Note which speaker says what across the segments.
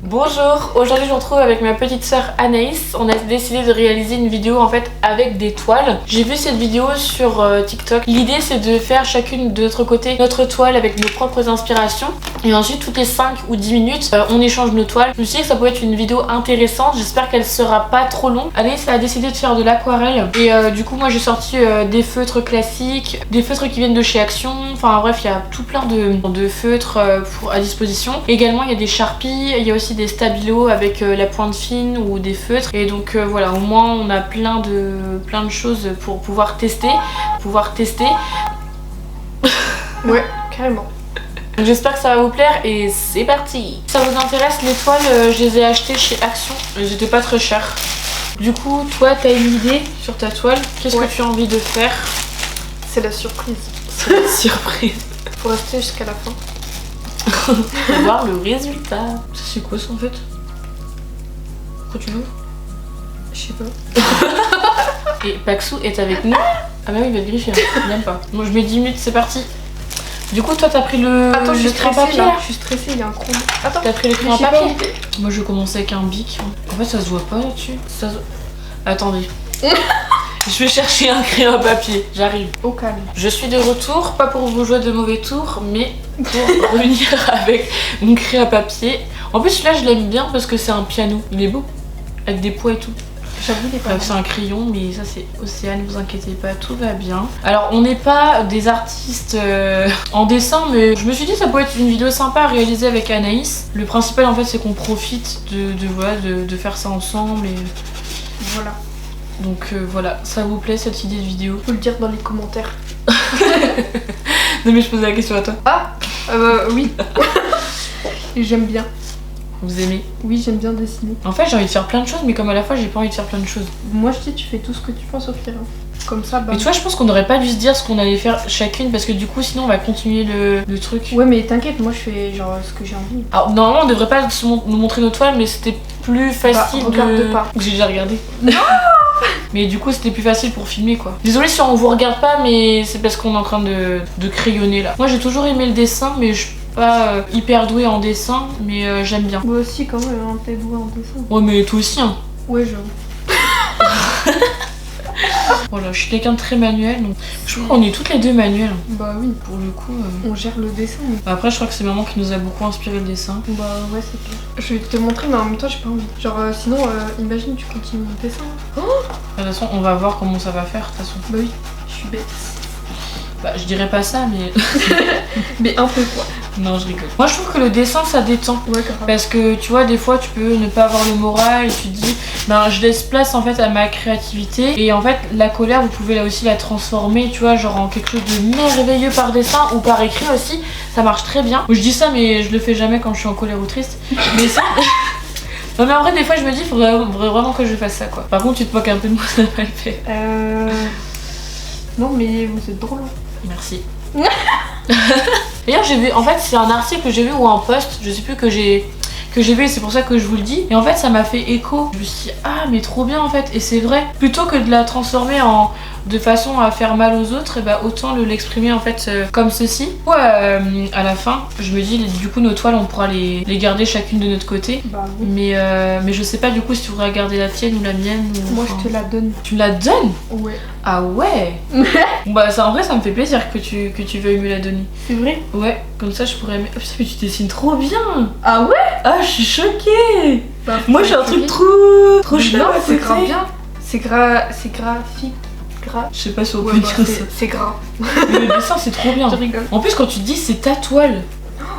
Speaker 1: Bonjour, aujourd'hui je me retrouve avec ma petite soeur Anaïs. On a décidé de réaliser une vidéo en fait avec des toiles. J'ai vu cette vidéo sur TikTok. L'idée c'est de faire chacune de notre côté notre toile avec nos propres inspirations. Et ensuite toutes les 5 ou 10 minutes on échange nos toiles. Je me suis dit que ça pouvait être une vidéo intéressante. J'espère qu'elle sera pas trop longue. Anaïs a décidé de faire de l'aquarelle. Et du coup moi j'ai sorti des feutres classiques, des feutres qui viennent de chez Action. Enfin bref, il y a tout plein de feutres à disposition. Également il y a des Sharpies, il y a aussi des stabilos avec la pointe fine ou des feutres. Et donc voilà, au moins on a plein de choses pour pouvoir tester.
Speaker 2: Ouais, carrément.
Speaker 1: J'espère que ça va vous plaire et c'est parti. Si ça vous intéresse, les toiles, je les ai achetées chez Action. Elles étaient pas très chères. Du coup, toi, t'as une idée sur ta toile? Qu'est-ce que tu as envie de faire?
Speaker 2: C'est la surprise.
Speaker 1: C'est la surprise.
Speaker 2: Faut rester jusqu'à la fin.
Speaker 1: On va voir le résultat. Ça c'est quoi ça en fait? Pourquoi tu l'ouvres?
Speaker 2: Je sais pas.
Speaker 1: Et Paxou est avec nous. Ah bah oui, il va te griffer, hein. Il n'aime pas. Bon, je mets 10 minutes, c'est parti. Du coup, toi t'as pris le.
Speaker 2: Attends, je suis
Speaker 1: crayon
Speaker 2: stressée
Speaker 1: papier
Speaker 2: là.
Speaker 1: là.
Speaker 2: Je suis stressée, il y a un chrome. Attends,
Speaker 1: T'as pris le crayon
Speaker 2: j'ai pas
Speaker 1: papier?
Speaker 2: idée.
Speaker 1: Moi je vais commencer avec un bic. En fait, ça se voit pas là-dessus. Ça se... Attendez. Je vais chercher un crayon à papier, j'arrive.
Speaker 2: Au calme.
Speaker 1: Je suis de retour, pas pour vous jouer de mauvais tours, mais pour revenir avec mon crayon à papier. En plus, celui-là, je l'aime bien parce que c'est un piano. Il est beau, avec des poids et tout.
Speaker 2: J'avoue, il est pas mal.
Speaker 1: C'est un crayon, mais ça, c'est Océane, ne vous inquiétez pas, tout va bien. Alors, on n'est pas des artistes en dessin, mais je me suis dit que ça pourrait être une vidéo sympa à réaliser avec Anaïs. Le principal, en fait, c'est qu'on profite de faire ça ensemble et...
Speaker 2: Voilà.
Speaker 1: Donc voilà, ça vous plaît cette idée de vidéo?
Speaker 2: Faut le dire dans les commentaires.
Speaker 1: Non mais je posais la question à toi.
Speaker 2: Ah oui. J'aime bien.
Speaker 1: Vous aimez?
Speaker 2: Oui, j'aime bien dessiner.
Speaker 1: En fait j'ai envie de faire plein de choses mais comme à la fois j'ai pas envie de faire plein de choses.
Speaker 2: Moi je dis tu fais tout ce que tu penses au pire. Comme ça, bah...
Speaker 1: Mais tu vois je pense qu'on n'aurait pas dû se dire ce qu'on allait faire chacune parce que du coup sinon on va continuer le truc.
Speaker 2: Ouais mais t'inquiète, moi je fais genre ce que j'ai envie.
Speaker 1: Alors normalement on devrait pas nous montrer nos toiles mais c'était plus facile
Speaker 2: regarde pas.
Speaker 1: J'ai déjà regardé.
Speaker 2: Non.
Speaker 1: Mais du coup c'était plus facile pour filmer quoi. Désolée si on vous regarde pas mais c'est parce qu'on est en train de crayonner là. Moi j'ai toujours aimé le dessin mais je suis pas hyper douée en dessin mais j'aime bien.
Speaker 2: Moi aussi quand même, hein, t'es douée en dessin.
Speaker 1: Ouais mais toi aussi hein.
Speaker 2: Ouais j'avoue.
Speaker 1: Voilà, je suis quelqu'un de très manuel donc je crois qu'on est toutes les deux manuelles.
Speaker 2: Bah oui.
Speaker 1: Pour le coup.
Speaker 2: On gère le dessin. Mais...
Speaker 1: Après je crois que c'est maman qui nous a beaucoup inspiré le dessin.
Speaker 2: Bah ouais c'est clair. Je vais te montrer mais en même temps j'ai pas envie. Genre sinon imagine tu continues le dessin. Oh
Speaker 1: De toute façon on va voir comment ça va faire de toute façon.
Speaker 2: bah oui, je suis bête.
Speaker 1: Bah je dirais pas ça mais...
Speaker 2: Mais un peu quoi.
Speaker 1: Non je rigole. Moi je trouve que le dessin ça détend.
Speaker 2: Ouais grave.
Speaker 1: Parce que tu vois des fois tu peux ne pas avoir le moral et tu te dis ben je laisse place en fait à ma créativité. Et en fait la colère vous pouvez là aussi la transformer tu vois genre en quelque chose de merveilleux par dessin ou par écrit aussi. Ça marche très bien. Je dis ça mais je le fais jamais quand je suis en colère ou triste. Mais ça... Non mais en vrai des fois je me dis faudrait vraiment que je fasse ça quoi. Par contre tu te moques un peu de moi, ça va pas le faire.
Speaker 2: Non mais vous êtes drôle.
Speaker 1: Merci. D'ailleurs j'ai vu, en fait c'est un article que j'ai vu ou un post, je sais plus que j'ai vu et c'est pour ça que je vous le dis. Et en fait ça m'a fait écho. Je me suis dit ah mais trop bien en fait. Et c'est vrai, plutôt que de la transformer de façon à faire mal aux autres, et bah autant l'exprimer en fait comme ceci. Ouais, à la fin, je me dis du coup nos toiles on pourra les garder chacune de notre côté.
Speaker 2: Bah oui.
Speaker 1: Mais je sais pas du coup si tu voudrais garder la tienne ou la mienne. Ou,
Speaker 2: moi je te la donne.
Speaker 1: Tu me la donnes?
Speaker 2: Ouais.
Speaker 1: Ah ouais. Bah ça en vrai ça me fait plaisir que tu veuilles me la donner.
Speaker 2: C'est vrai?
Speaker 1: Ouais, comme ça je pourrais... Oh putain mais tu dessines trop bien.
Speaker 2: Ah ouais?
Speaker 1: Ah je suis choquée.
Speaker 2: Bah,
Speaker 1: moi j'ai un truc trop chelou.
Speaker 2: Non c'est grave bien. C'est graphique.
Speaker 1: Je sais pas si on
Speaker 2: ouais,
Speaker 1: peut
Speaker 2: bah,
Speaker 1: dire ça.
Speaker 2: C'est gras.
Speaker 1: Mais le dessin c'est trop bien.
Speaker 2: Je rigole.
Speaker 1: En plus quand tu te dis c'est ta toile.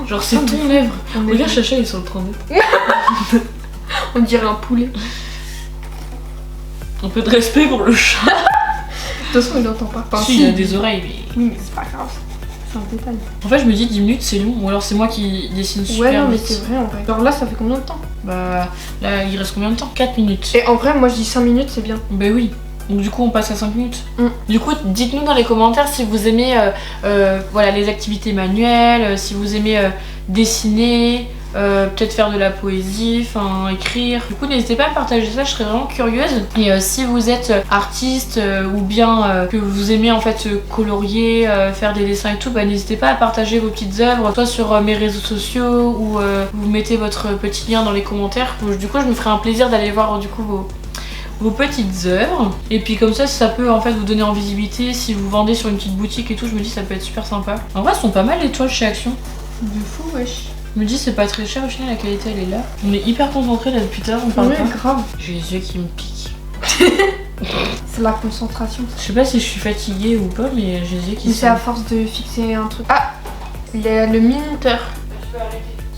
Speaker 1: Genre c'est ton œuvre. Regarde Chacha il est sur le 32.
Speaker 2: On dirait un poulet.
Speaker 1: Un peu de respect pour le chat.
Speaker 2: De toute façon il n'entend pas. Enfin,
Speaker 1: si, il a des oreilles mais...
Speaker 2: Oui mais c'est pas grave. C'est un détail.
Speaker 1: En fait je me dis 10 minutes c'est long. Ou alors c'est moi qui dessine super
Speaker 2: ouais non mais
Speaker 1: vite.
Speaker 2: c'est vrai en vrai. Genre là ça fait combien de temps?
Speaker 1: Bah là il reste combien de temps? 4 minutes.
Speaker 2: Et en vrai moi je dis 5 minutes c'est bien.
Speaker 1: Bah oui. Donc du coup on passe à 5 minutes.
Speaker 2: Du
Speaker 1: coup dites-nous dans les commentaires si vous aimez voilà, les activités manuelles, si vous aimez dessiner, peut-être faire de la poésie, enfin écrire. Du coup n'hésitez pas à partager ça, je serais vraiment curieuse. Et si vous êtes artiste ou bien que vous aimez en fait colorier, faire des dessins et tout, bah n'hésitez pas à partager vos petites œuvres, soit sur mes réseaux sociaux ou vous mettez votre petit lien dans les commentaires. Du coup je me ferai un plaisir d'aller voir du coup vos petites œuvres. Et puis comme ça peut en fait vous donner en visibilité si vous vendez sur une petite boutique et tout, je me dis ça peut être super sympa. En vrai elles sont pas mal les toiles chez Action.
Speaker 2: De fou wesh.
Speaker 1: Je me dis c'est pas très cher au final, la qualité elle est là. On est hyper concentrés là depuis tout à l'heure, on parle pas.
Speaker 2: Grave.
Speaker 1: J'ai les yeux qui me piquent.
Speaker 2: C'est la concentration.
Speaker 1: Je sais pas si je suis fatiguée ou pas mais j'ai les yeux qui
Speaker 2: c'est à force de fixer un truc. Ah, le minuteur.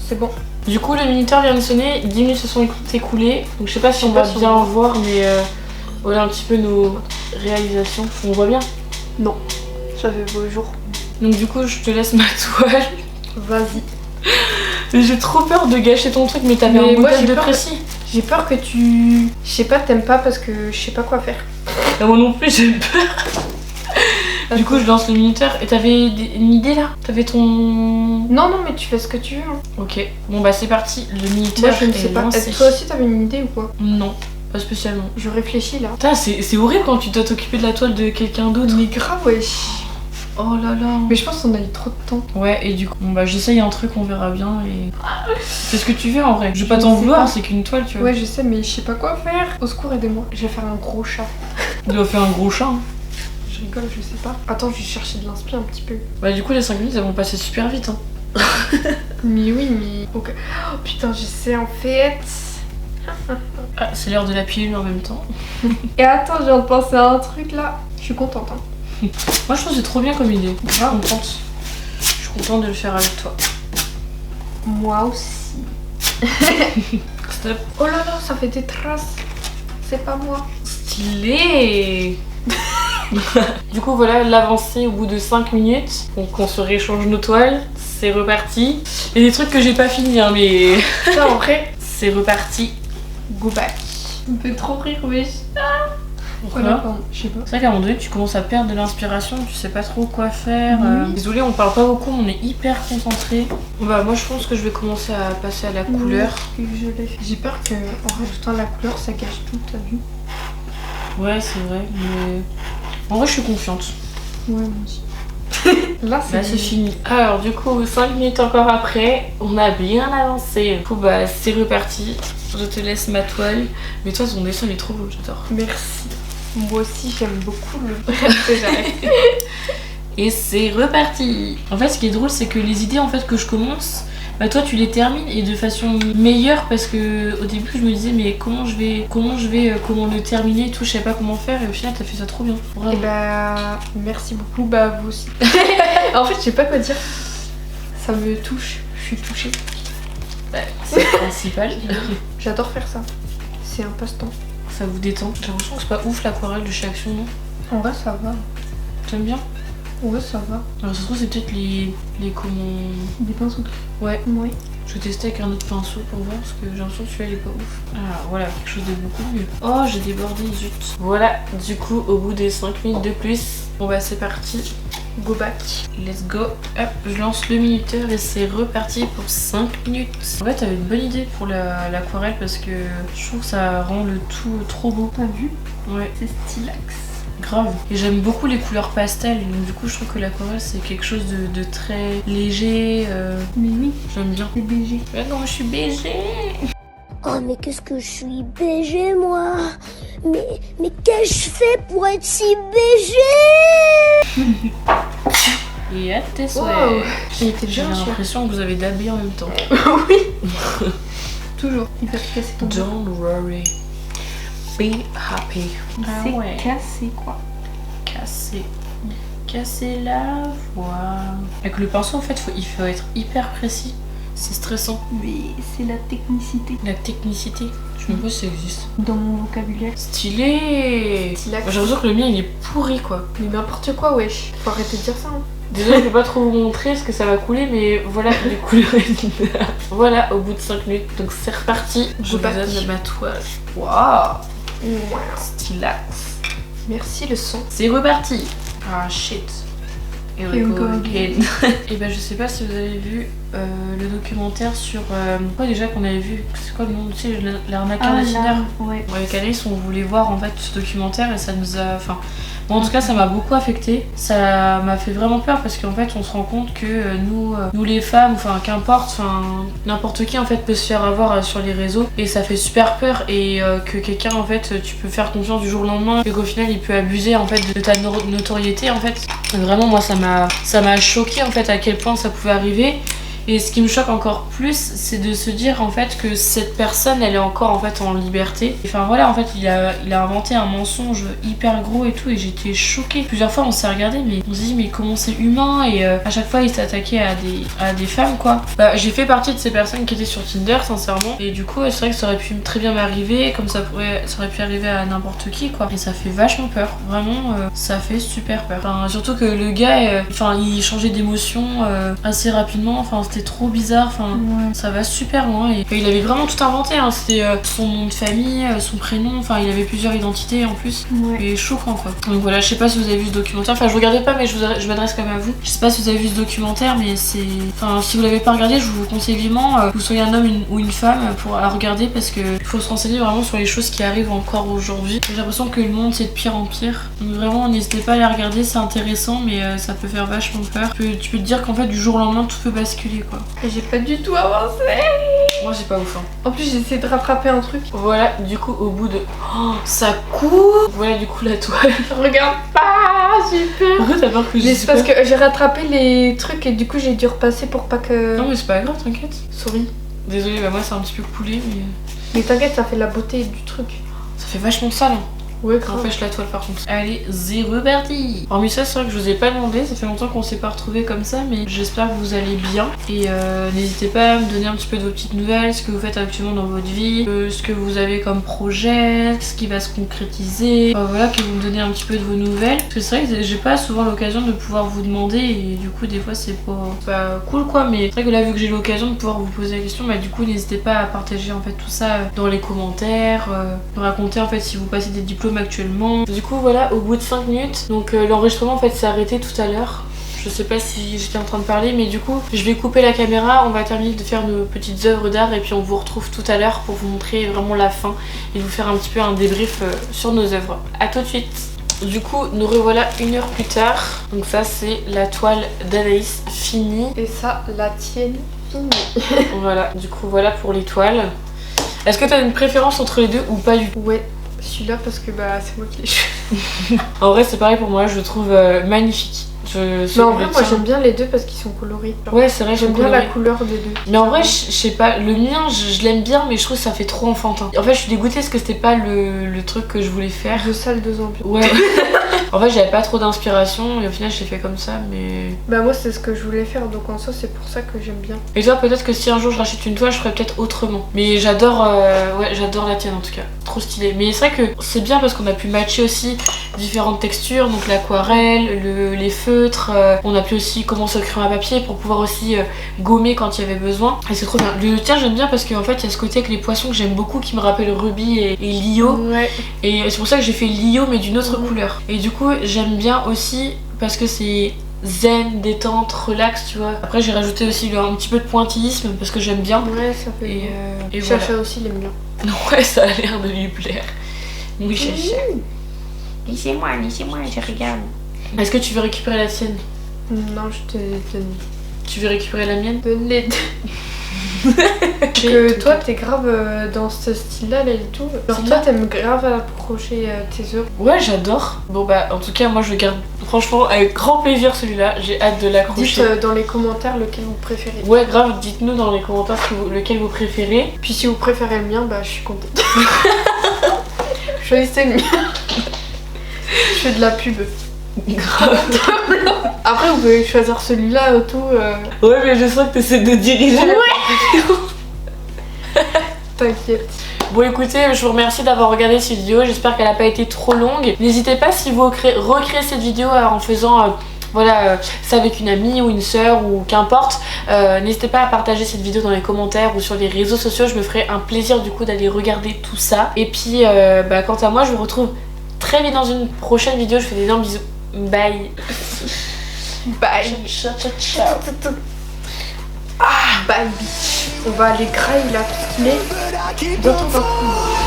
Speaker 2: C'est bon.
Speaker 1: Du coup le minuteur vient de sonner, 10 minutes se sont écoulées. Donc je sais pas si on va bien voir mais voilà un petit peu nos réalisations. On voit bien?
Speaker 2: Non, ça fait beau jour.
Speaker 1: Donc du coup je te laisse ma toile.
Speaker 2: Vas-y.
Speaker 1: Mais j'ai trop peur de gâcher ton truc, mais t'avais un modèle de précis.
Speaker 2: J'ai peur que tu... Je sais pas, t'aimes pas parce que je sais pas quoi faire.
Speaker 1: Et moi non plus j'ai peur. Du coup je lance le minuteur. Et t'avais une idée là? T'avais ton...
Speaker 2: Non mais tu fais ce que tu veux. Hein.
Speaker 1: Ok, bon bah c'est parti, le minuteur.
Speaker 2: Moi je ne sais pas. Est-ce que toi aussi t'avais une idée ou quoi?
Speaker 1: Non, pas spécialement.
Speaker 2: Je réfléchis là.
Speaker 1: Putain c'est horrible quand tu dois t'occuper de la toile de quelqu'un d'autre.
Speaker 2: Mais grave wesh.
Speaker 1: Oh là là.
Speaker 2: Mais je pense qu'on a eu trop de temps.
Speaker 1: Ouais et du coup bon bah j'essaye un truc, on verra bien et... C'est ce que tu veux en vrai. Je vais pas t'en vouloir, c'est qu'une toile tu vois.
Speaker 2: Ouais je sais mais je sais pas quoi faire. Au secours aidez-moi. Je vais faire un gros chat.
Speaker 1: Tu dois faire un gros chat hein.
Speaker 2: Je rigole, je sais pas. Attends, je vais chercher de l'inspi un petit peu.
Speaker 1: Bah du coup les 5 minutes elles vont passer super vite hein.
Speaker 2: Mais oui mais... Ok. Oh putain je sais en fait.
Speaker 1: Ah c'est l'heure de la pilule en même temps.
Speaker 2: Et attends, je viens de penser à un truc là. Je suis contente hein.
Speaker 1: Moi je trouve que c'est trop bien comme idée. Grave contente. Je suis contente de le faire avec toi.
Speaker 2: Moi aussi.
Speaker 1: Stop.
Speaker 2: Oh là là, ça fait des traces. C'est pas moi.
Speaker 1: Stylé. Du coup voilà l'avancée au bout de 5 minutes. Donc on se rééchange nos toiles. C'est reparti. Il y a des trucs que j'ai pas fini hein, mais...
Speaker 2: Ça en vrai.
Speaker 1: C'est reparti.
Speaker 2: Go back. Ça me fait trop rire wesh.
Speaker 1: Voilà.
Speaker 2: Je sais pas.
Speaker 1: C'est vrai qu'à un moment donné tu commences à perdre de l'inspiration, tu sais pas trop quoi faire. Désolée on parle pas beaucoup, on est hyper concentrés. Bah moi je pense que je vais commencer à passer à la couleur.
Speaker 2: J'ai peur que en rajoutant la couleur ça gâche tout, t'as vu?
Speaker 1: Ouais c'est vrai mais... En vrai je suis confiante.
Speaker 2: Ouais moi aussi. Là c'est
Speaker 1: fini. Alors du coup 5 minutes encore après, on a bien avancé. Du coup bah c'est reparti. Je te laisse ma toile. Mais toi ton dessin il est trop beau, j'adore.
Speaker 2: Merci. Moi aussi j'aime beaucoup le...
Speaker 1: Et c'est reparti. En fait ce qui est drôle c'est que les idées en fait que je commence, bah toi tu les termines et de façon meilleure parce que au début je me disais mais comment je vais le terminer et tout, je savais pas comment faire et au final t'as fait ça trop bien. Bravo.
Speaker 2: Et bah merci beaucoup, bah vous aussi. En fait je sais pas quoi dire. Ça me touche, je suis touchée.
Speaker 1: Bah, c'est le principal.
Speaker 2: J'adore faire ça. C'est un passe-temps.
Speaker 1: Ça vous détend. J'ai l'impression que c'est pas ouf l'aquarelle de chez Action, non?
Speaker 2: En vrai ça va.
Speaker 1: T'aimes bien?
Speaker 2: Ouais ça va.
Speaker 1: Alors ça se trouve c'est peut-être les comment...
Speaker 2: Des pinceaux.
Speaker 1: Ouais.
Speaker 2: Ouais.
Speaker 1: Je vais tester avec un autre pinceau pour voir parce que j'ai l'impression que celui-là il est pas ouf. Ah voilà, quelque chose de beaucoup mieux. Oh j'ai débordé, zut. Voilà, du coup au bout des 5 minutes de plus, bon bah c'est parti.
Speaker 2: Go back.
Speaker 1: Let's go. Hop, je lance le minuteur et c'est reparti pour 5 minutes. En fait t'avais une bonne idée pour l'aquarelle parce que je trouve que ça rend le tout trop beau.
Speaker 2: T'as vu?
Speaker 1: Ouais.
Speaker 2: C'est stylax.
Speaker 1: Grave. Et j'aime beaucoup les couleurs pastel, donc du coup je trouve que l'aquarelle c'est quelque chose de très léger.
Speaker 2: Mais oui,
Speaker 1: j'aime bien.
Speaker 2: c'est BG.
Speaker 1: Mais non, je suis BG.
Speaker 3: Oh mais qu'est-ce que je suis BG moi. Mais qu'est-ce que je fais pour être si BG?
Speaker 1: Et à tes souhaits.
Speaker 2: Wow. J'ai
Speaker 1: J'ai l'impression que vous avez dabé en même temps.
Speaker 2: Oui. Toujours. Il va te casser ton doigt.
Speaker 1: Don't worry. Be happy.
Speaker 2: C'est cassé quoi.
Speaker 1: Casser la voix. Avec le pinceau en fait il faut être hyper précis. C'est stressant.
Speaker 2: Mais c'est la technicité.
Speaker 1: La technicité. Je me pose si ça existe.
Speaker 2: Dans mon vocabulaire.
Speaker 1: Stylé. J'ai l'impression que le mien il est pourri quoi.
Speaker 2: Mais n'importe quoi wesh. Faut arrêter de dire ça hein.
Speaker 1: Désolée, je peux pas trop vous montrer parce que ça va couler, mais voilà les couleurs. Voilà, au bout de 5 minutes, donc c'est reparti. Je vous donne ma toile. Waouh,
Speaker 2: wow.
Speaker 1: stylax.
Speaker 2: Merci le son.
Speaker 1: C'est reparti. Ah shit. Here we go again. Et ben je sais pas si vous avez vu le documentaire sur quoi déjà qu'on avait vu, c'est quoi le nom, tu sais, l'arnaqueur de Tinder.
Speaker 2: Ouais.
Speaker 1: Avec Alice on voulait voir en fait ce documentaire et ça nous a, enfin bon, en tout cas ça m'a beaucoup affecté, ça m'a fait vraiment peur parce qu'en fait on se rend compte que nous les femmes, enfin qu'importe, enfin n'importe qui en fait peut se faire avoir sur les réseaux et ça fait super peur et que quelqu'un en fait tu peux faire confiance du jour au lendemain et qu'au final il peut abuser en fait de ta notoriété en fait. Vraiment moi ça m'a choqué en fait à quel point ça pouvait arriver. Et ce qui me choque encore plus, c'est de se dire en fait que cette personne elle est encore en fait en liberté. Enfin voilà, en fait il a inventé un mensonge hyper gros et tout et j'étais choquée. Plusieurs fois on s'est regardé mais on se dit mais comment c'est humain et à chaque fois il s'est attaqué à des femmes quoi. Bah, j'ai fait partie de ces personnes qui étaient sur Tinder sincèrement et du coup c'est vrai que ça aurait pu très bien m'arriver comme ça aurait pu arriver à n'importe qui quoi. Et ça fait vachement peur, vraiment ça fait super peur. Enfin, surtout que le gars il changeait d'émotion assez rapidement, enfin c'était trop bizarre, enfin ça va super loin et il avait vraiment tout inventé hein. C'était son nom de famille, son prénom, enfin il avait plusieurs identités en plus et choquant quoi. Donc voilà, je sais pas si vous avez vu ce documentaire, enfin je regardais pas mais je m'adresse quand même à vous. Je sais pas si vous avez vu ce documentaire mais c'est, enfin si vous l'avez pas regardé je vous conseille vivement que vous soyez un homme ou une femme pour la regarder parce que il faut se renseigner vraiment sur les choses qui arrivent encore aujourd'hui. J'ai l'impression que le monde c'est de pire en pire, donc vraiment n'hésitez pas à la regarder, c'est intéressant mais ça peut faire vachement peur. Tu peux te dire qu'en fait du jour au lendemain tout peut basculer quoi.
Speaker 2: Et j'ai pas du tout avancé.
Speaker 1: Moi j'ai pas ouf hein.
Speaker 2: En plus j'ai essayé de rattraper un truc.
Speaker 1: Voilà, du coup au bout de... Oh, ça coupe. Voilà du coup la toile.
Speaker 2: Regarde pas, j'ai peur.
Speaker 1: Pourquoi t'as peur que je
Speaker 2: Mais
Speaker 1: dise
Speaker 2: c'est parce
Speaker 1: quoi
Speaker 2: que j'ai rattrapé les trucs et du coup j'ai dû repasser pour pas que...
Speaker 1: Non mais c'est pas grave, t'inquiète.
Speaker 2: Souris.
Speaker 1: Désolée, bah moi c'est un petit peu coulé mais...
Speaker 2: Mais t'inquiète, ça fait la beauté du truc.
Speaker 1: Ça fait vachement sale hein.
Speaker 2: Ouais,
Speaker 1: Ça empêche la toile par contre. Allez, c'est reparti. Hormis ça, c'est vrai que je vous ai pas demandé, ça fait longtemps qu'on s'est pas retrouvés comme ça, mais j'espère que vous allez bien. Et n'hésitez pas à me donner un petit peu de vos petites nouvelles, ce que vous faites actuellement dans votre vie, ce que vous avez comme projet, ce qui va se concrétiser. Enfin, voilà, que vous me donnez un petit peu de vos nouvelles. Parce que c'est vrai que j'ai pas souvent l'occasion de pouvoir vous demander et du coup des fois c'est pas cool quoi, mais c'est vrai que là vu que j'ai l'occasion de pouvoir vous poser la question, bah du coup n'hésitez pas à partager en fait tout ça dans les commentaires, me raconter en fait si vous passez des diplômes actuellement. Du coup voilà, au bout de 5 minutes, donc l'enregistrement en fait s'est arrêté tout à l'heure. Je sais pas si j'étais en train de parler mais du coup je vais couper la caméra, on va terminer de faire nos petites œuvres d'art et puis on vous retrouve tout à l'heure pour vous montrer vraiment la fin et vous faire un petit peu un débrief sur nos œuvres. A tout de suite. Du coup nous revoilà 1 heure plus tard, donc ça c'est la toile d'Anaïs finie.
Speaker 2: Et ça, la tienne finie.
Speaker 1: Voilà, du coup voilà pour les toiles. Est-ce que tu as une préférence entre les deux ou pas du tout?
Speaker 2: Ouais, celui-là parce que bah c'est moi qui l'ai choisi.
Speaker 1: En vrai c'est pareil pour moi, je le trouve magnifique.
Speaker 2: Mais en vrai moi j'aime bien les deux parce qu'ils sont colorés. Genre,
Speaker 1: ouais c'est vrai,
Speaker 2: j'aime bien la couleur des deux.
Speaker 1: Mais en vrai je sais pas, le mien je l'aime bien mais je trouve que ça fait trop enfantin. En fait je suis dégoûtée parce que c'était pas le truc que je voulais faire.
Speaker 2: Deux salles, deux ambiances.
Speaker 1: Ouais. En fait j'avais pas trop d'inspiration et au final j'ai fait comme ça mais...
Speaker 2: Bah moi c'est ce que je voulais faire donc en soi c'est pour ça que j'aime bien.
Speaker 1: Et toi peut-être que si un jour je rachète une toile je ferais peut-être autrement. Mais j'adore ouais j'adore la tienne en tout cas. Trop stylé. Mais c'est vrai que c'est bien parce qu'on a pu matcher aussi différentes textures, donc l'aquarelle, les feutres, on a pu aussi commencer au crayon à papier pour pouvoir aussi gommer quand il y avait besoin. Et c'est trop bien. Le tien j'aime bien parce qu'en fait il y a ce côté avec les poissons que j'aime beaucoup qui me rappelle Ruby et Lio.
Speaker 2: Ouais.
Speaker 1: Et c'est pour ça que j'ai fait Lio mais d'une autre couleur. Et du coup j'aime bien aussi parce que c'est zen, détente, relax tu vois. Après j'ai rajouté aussi un petit peu de pointillisme parce que j'aime bien.
Speaker 2: Ouais ça fait
Speaker 1: et
Speaker 2: Chacha
Speaker 1: voilà.
Speaker 2: aussi l'aime bien.
Speaker 1: Ouais ça a l'air de lui plaire. Oui Chacha.
Speaker 3: Laissez-moi, je regarde.
Speaker 1: Est-ce que tu veux récupérer la tienne?
Speaker 2: Non je te donne.
Speaker 1: Tu veux récupérer la mienne?
Speaker 2: Donne les deux. Que toi t'es grave dans ce style là et tout. Genre toi t'aimes grave approcher tes œuvres.
Speaker 1: Ouais j'adore. Bon bah en tout cas moi je garde franchement avec grand plaisir celui-là. J'ai hâte de l'accrocher.
Speaker 2: Dites dans les commentaires lequel vous préférez.
Speaker 1: Ouais grave, dites-nous dans les commentaires lequel vous préférez.
Speaker 2: Puis si vous préférez le mien bah je suis contente. Choisissez le mien. Je fais de la pub. Après vous pouvez choisir celui-là ou tout.
Speaker 1: Ouais mais je sens que t'essaies de diriger.
Speaker 2: Ouais. T'inquiète.
Speaker 1: Bon écoutez, je vous remercie d'avoir regardé cette vidéo, j'espère qu'elle n'a pas été trop longue. N'hésitez pas si vous recréez cette vidéo en faisant voilà, ça avec une amie ou une sœur ou qu'importe. N'hésitez pas à partager cette vidéo dans les commentaires ou sur les réseaux sociaux, je me ferai un plaisir du coup d'aller regarder tout ça. Et puis bah, quant à moi je vous retrouve très vite dans une prochaine vidéo, je vous fais d'énormes bisous. Bye.
Speaker 2: Bye.
Speaker 1: Ciao, ciao, ciao.
Speaker 2: Ah, bye bitch. On va aller grailler là parce qu'il est bientôt 20.